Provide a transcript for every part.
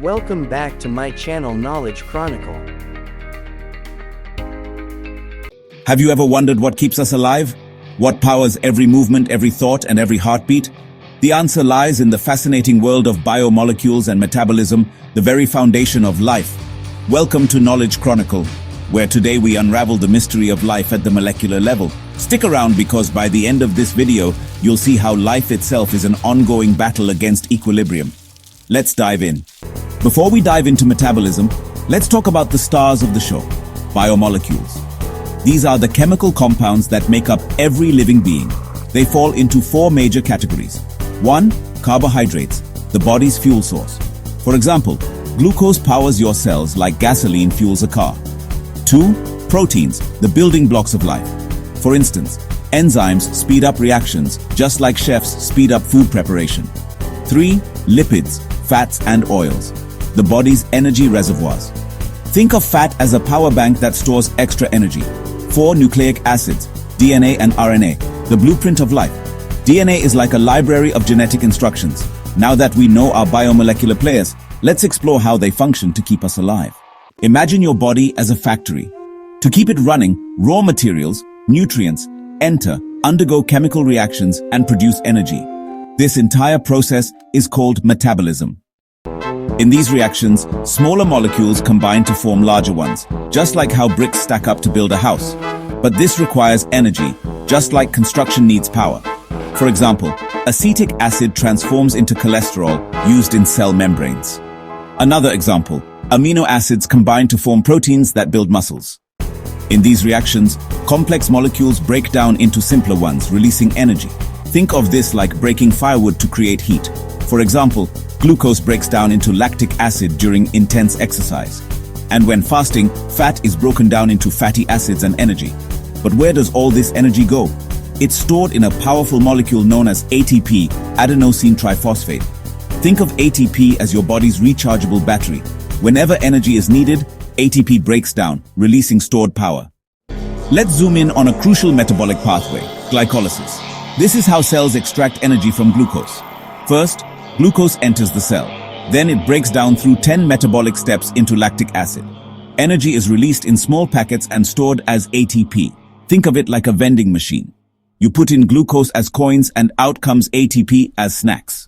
Welcome back to my channel Knowledge Chronicle. Have you ever wondered what keeps us alive? What powers every movement, every thought, and every heartbeat? The answer lies in the fascinating world of biomolecules and metabolism, the very foundation of life. Welcome to Knowledge Chronicle, where today we unravel the mystery of life at the molecular level. Stick around because by the end of this video, you'll see how life itself is an ongoing battle against equilibrium. Let's dive in. Before we dive into metabolism, let's talk about the stars of the show, biomolecules. These are the chemical compounds that make up every living being. They fall into four major categories. 1. Carbohydrates, the body's fuel source. For example, glucose powers your cells like gasoline fuels a car. 2. Proteins, the building blocks of life. For instance, enzymes speed up reactions, just like chefs speed up food preparation. 3. Lipids, fats and oils, the body's energy reservoirs. Think of fat as a power bank that stores extra energy. 4. Nucleic acids, DNA and RNA, the blueprint of life. DNA is like a library of genetic instructions. Now that we know our biomolecular players, let's explore how they function to keep us alive. Imagine your body as a factory. To keep it running, raw materials, nutrients, enter, undergo chemical reactions, and produce energy. This entire process is called metabolism. In these reactions, smaller molecules combine to form larger ones, just like how bricks stack up to build a house. But this requires energy, just like construction needs power. For example, acetic acid transforms into cholesterol used in cell membranes. Another example, amino acids combine to form proteins that build muscles. In these reactions, complex molecules break down into simpler ones, releasing energy. Think of this like breaking firewood to create heat. For example, glucose breaks down into lactic acid during intense exercise. And when fasting, fat is broken down into fatty acids and energy. But where does all this energy go? It's stored in a powerful molecule known as ATP, adenosine triphosphate. Think of ATP as your body's rechargeable battery. Whenever energy is needed, ATP breaks down, releasing stored power. Let's zoom in on a crucial metabolic pathway, glycolysis. This is how cells extract energy from glucose. First, glucose enters the cell. Then it breaks down through 10 metabolic steps into lactic acid. Energy is released in small packets and stored as ATP. Think of it like a vending machine. You put in glucose as coins and out comes ATP as snacks.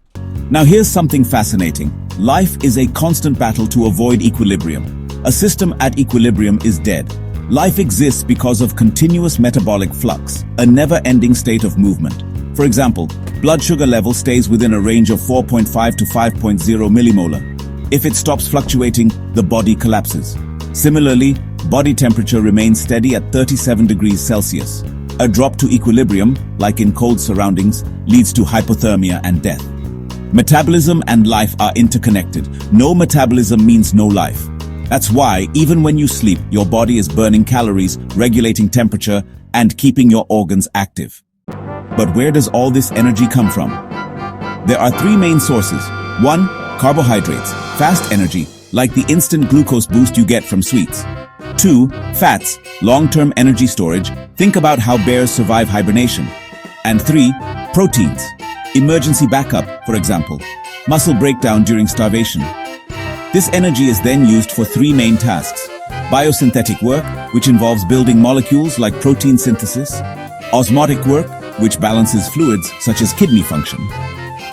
Now here's something fascinating. Life is a constant battle to avoid equilibrium. A system at equilibrium is dead. Life exists because of continuous metabolic flux, a never-ending state of movement. For example, blood sugar level stays within a range of 4.5 to 5.0 millimolar. If it stops fluctuating, the body collapses. Similarly, body temperature remains steady at 37 degrees Celsius. A drop to equilibrium, like in cold surroundings, leads to hypothermia and death. Metabolism and life are interconnected. No metabolism means no life. That's why, even when you sleep, your body is burning calories, regulating temperature, and keeping your organs active. But where does all this energy come from? There are three main sources. 1. Carbohydrates, fast energy, like the instant glucose boost you get from sweets. 2. Fats, long-term energy storage. Think about how bears survive hibernation. And 3. Proteins, emergency backup, for example, muscle breakdown during starvation. This energy is then used for three main tasks: biosynthetic work, which involves building molecules like protein synthesis; osmotic work, which balances fluids such as kidney function;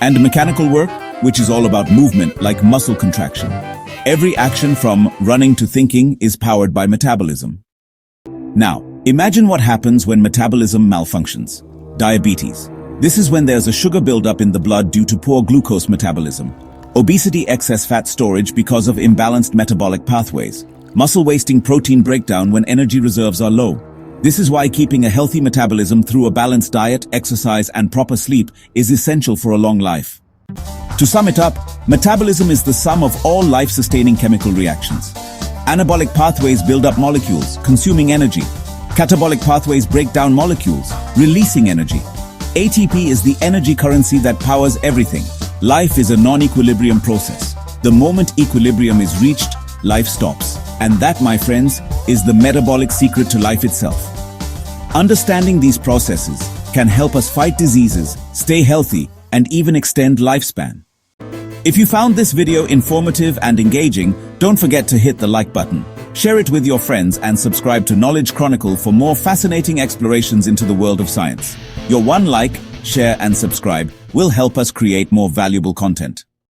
and mechanical work, which is all about movement like muscle contraction. Every action from running to thinking is powered by metabolism. Now, imagine what happens when metabolism malfunctions. Diabetes. This is when there's a sugar buildup in the blood due to poor glucose metabolism. Obesity, excess fat storage because of imbalanced metabolic pathways. Muscle wasting, protein breakdown when energy reserves are low. This is why keeping a healthy metabolism through a balanced diet, exercise, and proper sleep is essential for a long life. To sum it up, metabolism is the sum of all life-sustaining chemical reactions. Anabolic pathways build up molecules, consuming energy. Catabolic pathways break down molecules, releasing energy. ATP is the energy currency that powers everything. Life is a non-equilibrium process. The moment equilibrium is reached, life stops. And that, my friends, is the metabolic secret to life itself. Understanding these processes can help us fight diseases, stay healthy, and even extend lifespan. If you found this video informative and engaging, don't forget to hit the like button. Share it with your friends and subscribe to Knowledge Chronicle for more fascinating explorations into the world of science. Your one like, share and subscribe will help us create more valuable content.